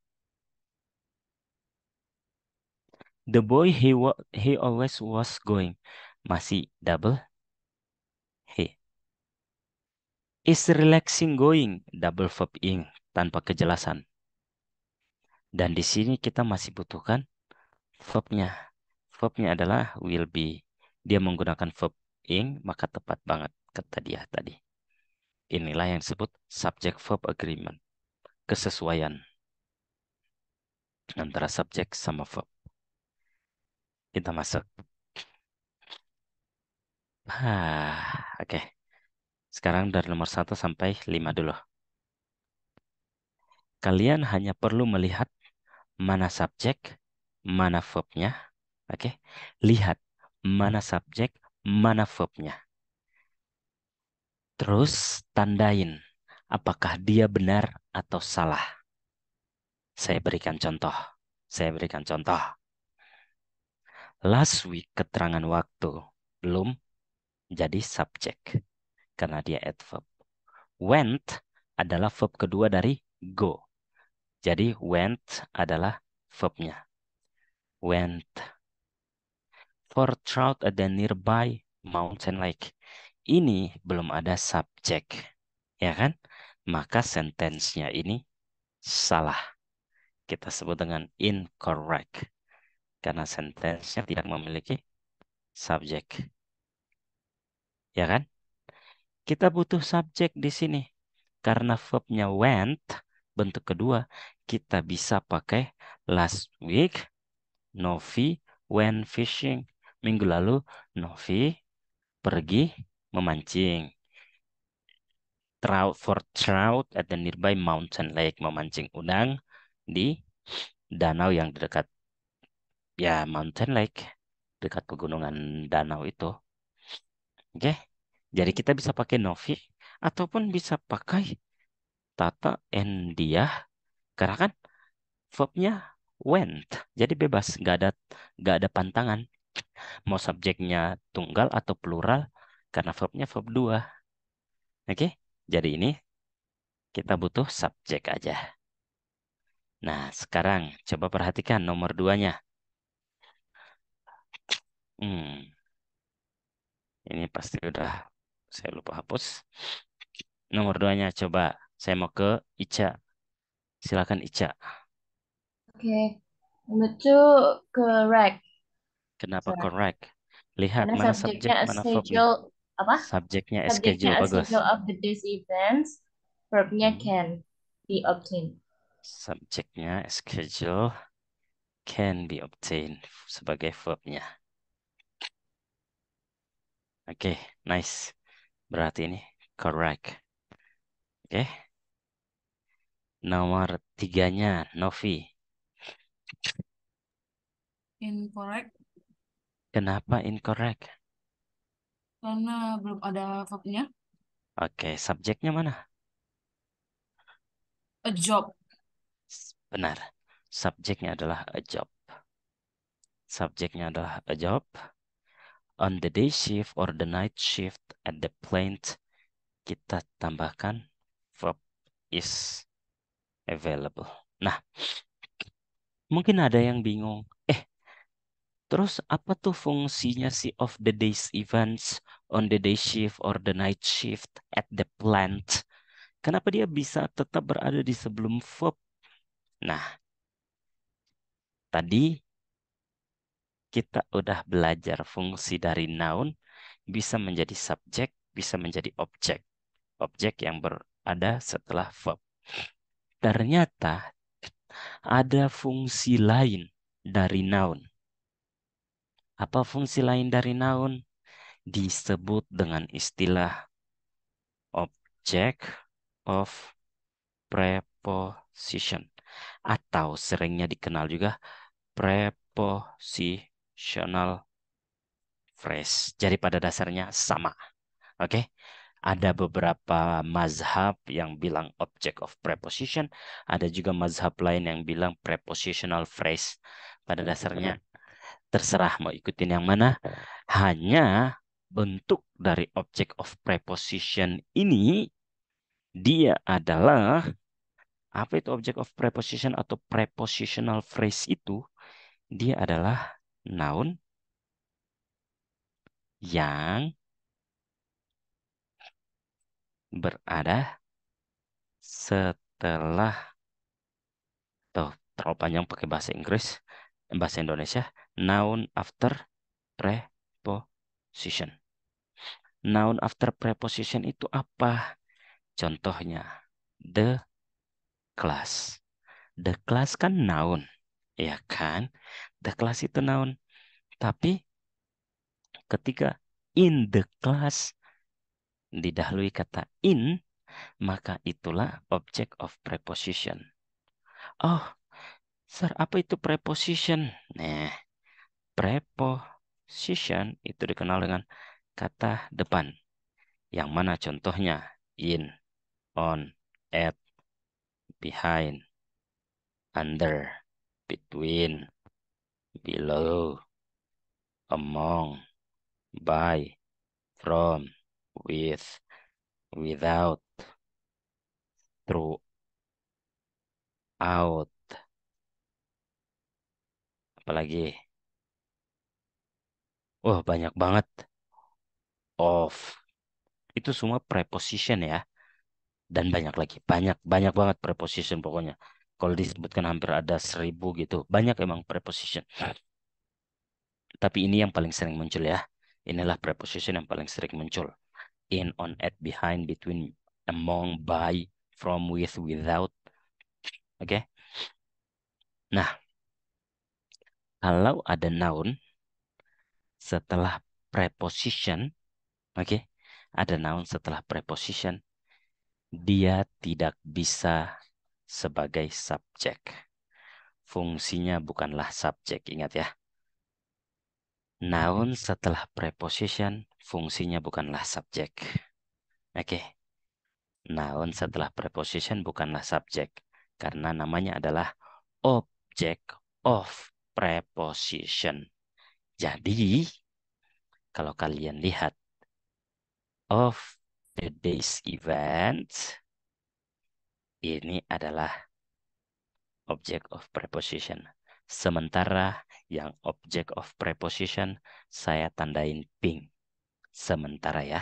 The boy he always was going. Masih double he. Is relaxing going. Double verb ing tanpa kejelasan. Dan di sini kita masih butuhkan verbnya. Verbnya adalah will be. Dia menggunakan verb ing, maka tepat banget kata dia tadi. Inilah yang disebut subject verb agreement. Kesesuaian antara subjek sama verb. Kita masuk. Oke. Sekarang dari nomor 1 sampai 5 dulu. Kalian hanya perlu melihat mana subjek, mana verbnya. Oke. Lihat mana subjek, mana verbnya. Terus tandain apakah dia benar atau salah. Saya berikan contoh. Saya berikan contoh. Last week keterangan waktu belum jadi subjek karena dia adverb. Went adalah verb kedua dari go. Jadi went adalah verbnya. Went for trout at the nearby mountain lake. Ini belum ada subjek. Ya kan? Maka sentence-nya ini salah. Kita sebut dengan incorrect. Karena sentence-nya tidak memiliki subjek. Ya kan? Kita butuh subjek di sini. Karena verbnya went, bentuk kedua, kita bisa pakai last week, Novi went fishing. Minggu lalu, Novi pergi memancing. For trout at the nearby mountain lake. Memancing udang di danau yang dekat, ya mountain lake. Dekat pegunungan danau itu. Oke. Jadi kita bisa pakai Novi ataupun bisa pakai Tata and dia. Karena kan verbnya went. Jadi bebas, nggak ada pantangan. Mau subjeknya tunggal atau plural, karena verbnya verb 2. Oke? Jadi ini kita butuh subjek aja. Nah, sekarang coba perhatikan nomor 2-nya. Hmm, ini pasti udah saya lupa hapus. Nomor 2-nya coba saya mau ke Ica. Silakan Ica. Oke. Number two, correct. Kenapa Sorry. correct? Lihat Karena mana subjeknya subjek, a mana verb nih. schedule, apa? Subjeknya a Subjeknya schedule, a bagus. schedule of the day's events, verbnya Hmm. can be obtained. Subjeknya a schedule can be obtained sebagai verbnya. Oke, nice. Berarti ini correct. Oke. Nomor 3-nya, Novi. Incorrect Kenapa incorrect? karena belum ada verbnya. Oke, subjeknya mana? A job. Benar. Subjeknya adalah a job. Subjeknya adalah a job. On the day shift or the night shift at the plant, kita tambahkan verb is available. Nah, mungkin ada yang bingung. Terus apa tuh fungsinya si of the days events on the day shift or the night shift at the plant? Kenapa dia bisa tetap berada di sebelum verb? Nah, tadi kita udah belajar fungsi dari noun bisa menjadi subjek, bisa menjadi objek. Objek yang berada setelah verb. Ternyata ada fungsi lain dari noun. Apa fungsi lain dari noun? Disebut dengan istilah object of preposition. Atau seringnya dikenal juga prepositional phrase. Jadi pada dasarnya sama. Oke? Ada beberapa mazhab yang bilang object of preposition. Ada juga mazhab lain yang bilang prepositional phrase. Pada dasarnya terserah mau ikutin yang mana. Hanya bentuk dari object of preposition ini dia adalah apa itu object of preposition atau prepositional phrase itu? Dia adalah noun yang berada setelah tuh terlalu panjang pakai bahasa Inggris, bahasa Indonesia, noun after preposition. Noun after preposition itu apa? Contohnya, the class. The class kan noun, ya kan? The class itu noun. Tapi ketika in the class didahului kata in, maka itulah object of preposition. Oh, Sir, apa itu preposition? Nah, preposition itu dikenal dengan kata depan. Yang mana contohnya? In, on, at, behind, under, between, below, among, by, from, with, without, throughout. Apalagi? Oh, banyak banget. Of. Itu semua preposition ya. Dan banyak lagi. Banyak banget preposition pokoknya. Kalau disebutkan hampir ada 1000 gitu. Banyak emang preposition. Tapi ini yang paling sering muncul ya. Inilah preposition yang paling sering muncul. In, on, at, behind, between, among, by, from, with, without. Oke. Nah, kalau ada noun setelah preposition, oke, ada noun setelah preposition, dia tidak bisa sebagai subjek. Fungsinya bukanlah subjek, ingat ya. Noun setelah preposition, fungsinya bukanlah subjek. Oke. Noun setelah preposition bukanlah subjek. Karena namanya adalah object of preposition. Jadi, kalau kalian lihat of the day's events, ini adalah object of preposition. Sementara yang object of preposition saya tandain pink. Sementara ya,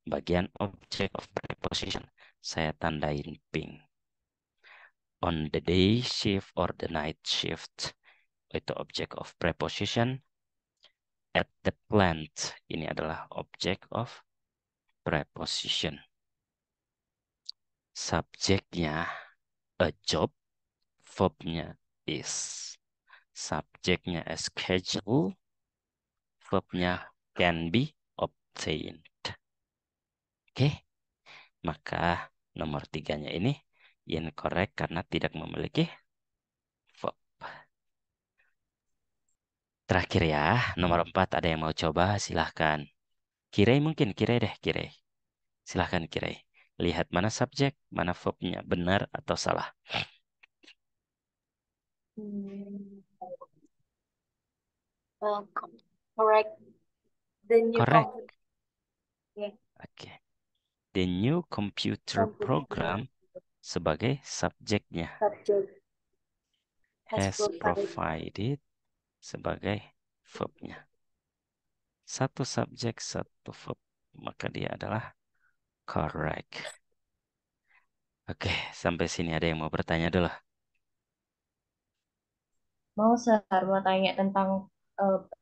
bagian object of preposition saya tandain pink. on the day shift or the night shift. Itu object of preposition. At the plant, ini adalah object of preposition. Subjeknya a job, verbnya is. Subjeknya a schedule, verbnya can be obtained. Oke, maka nomor 3-nya ini incorrect karena tidak memiliki verb. Terakhir ya, nomor 4 ada yang mau coba? Silahkan. Kirei mungkin, Kirei deh, Kirei. Silahkan Kirei. Lihat mana subjek, mana verbnya, benar atau salah. Hmm, correct. The new Correct. yeah, Oke. The new computer computer program sebagai subjeknya. subject has Has provided. provided sebagai verbnya. Satu subjek, satu verb. Maka dia adalah correct. Oke, sampai sini ada yang mau bertanya dulu? Mau mau tanya tentang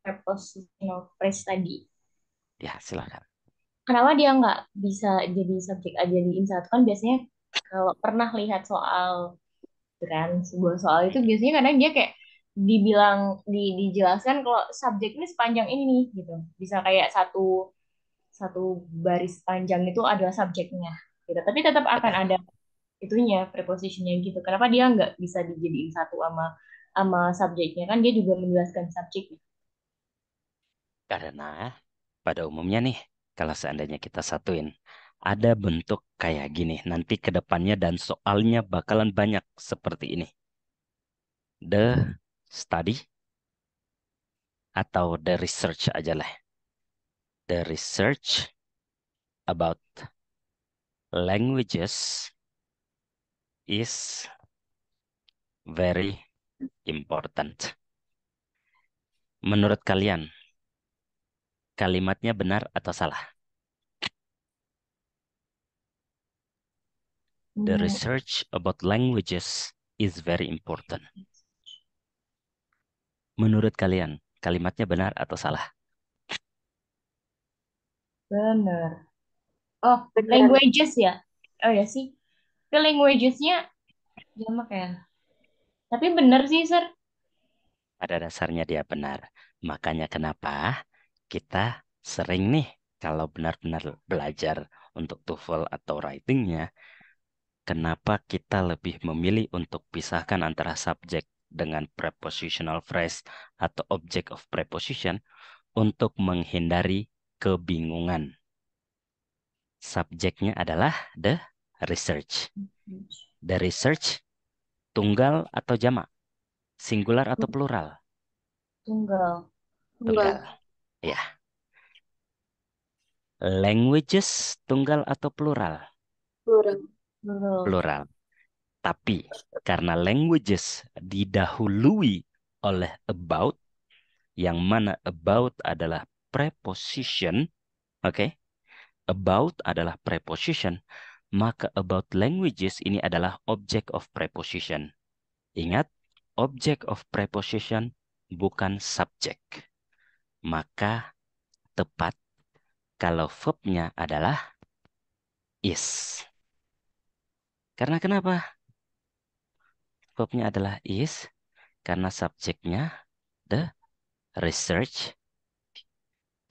prepositional phrase tadi. Ya, silakan. Kenapa dia nggak bisa jadi subjek aja di insert? Kan biasanya kalau pernah lihat soal kan sebuah soal itu biasanya kadang dia kayak dijelaskan kalau subjek ini sepanjang ini nih gitu. Bisa kayak satu satu baris panjang itu adalah subjeknya gitu. Tapi tetap akan Ada. ada itunya prepositionnya gitu. Kenapa dia nggak bisa dijadiin satu sama sama subjeknya kan dia juga menjelaskan subjeknya. Karena pada umumnya nih, kalau seandainya kita satuin, ada bentuk kayak gini. Nanti ke depannya dan soalnya bakalan banyak seperti ini. The study atau the research aja lah. The research about languages is very important. Menurut kalian, kalimatnya benar atau salah? The Hmm, research about languages is very important. Menurut kalian, kalimatnya benar atau salah? bener. Oh, Benar. languages ya. Oh ya sih. Ke languagesnya jamak ya. Tapi bener sih, Sir. Pada dasarnya dia benar. Makanya kenapa kita sering nih kalau benar-benar belajar untuk TOEFL atau writingnya, kenapa kita lebih memilih untuk pisahkan antara subjek dengan prepositional phrase atau object of preposition untuk menghindari kebingungan. Subjeknya adalah the research. The research tunggal atau jamak, singular atau plural? Tunggal. Tunggal. Ya. Languages tunggal atau plural? Plural. Plural. Plural. Tapi karena languages didahului oleh about, yang mana about adalah preposition, oke? About adalah preposition, maka about languages ini adalah object of preposition. Ingat, object of preposition bukan subject. Maka tepat kalau verbnya adalah is. Karena kenapa? Verbnya adalah is karena subjeknya the research,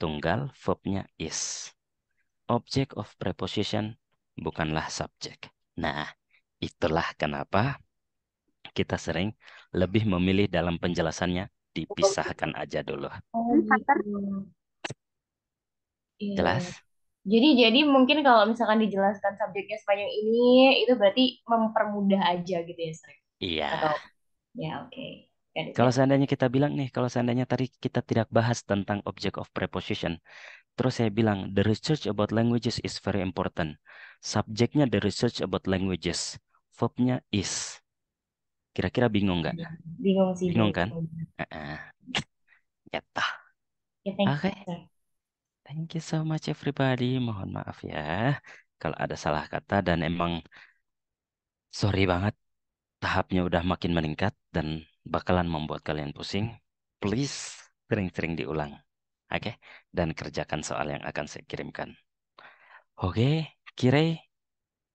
tunggal verbnya is. Object of preposition bukanlah subjek. Nah, itulah kenapa kita sering lebih memilih dalam penjelasannya dipisahkan aja dulu. Oh Kantor. gitu. Iya. Jelas? Jadi mungkin kalau misalkan dijelaskan subjeknya sepanjang ini, itu berarti mempermudah aja gitu ya, Sir? Iya. Atau ya oke. Got it, Kalau got it. seandainya kita bilang nih, kalau seandainya tadi kita tidak bahas tentang object of preposition, terus saya bilang, the research about languages is very important. Subjeknya the research about languages. Verbnya is. Kira-kira bingung nggak? Bingung sih, Bingung kan? bingung. Heeh. Gitu. Ya, thank Oke. you, Sir. Thank you so much everybody. Mohon maaf ya. Kalau ada salah kata dan emang sorry banget. tahapnya udah makin meningkat dan bakalan membuat kalian pusing, please sering-sering diulang. Oke? Dan kerjakan soal yang akan saya kirimkan. Oke, Kirei,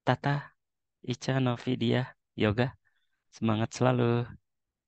Tata, Ica, Novi, Dia, Yoga, semangat selalu.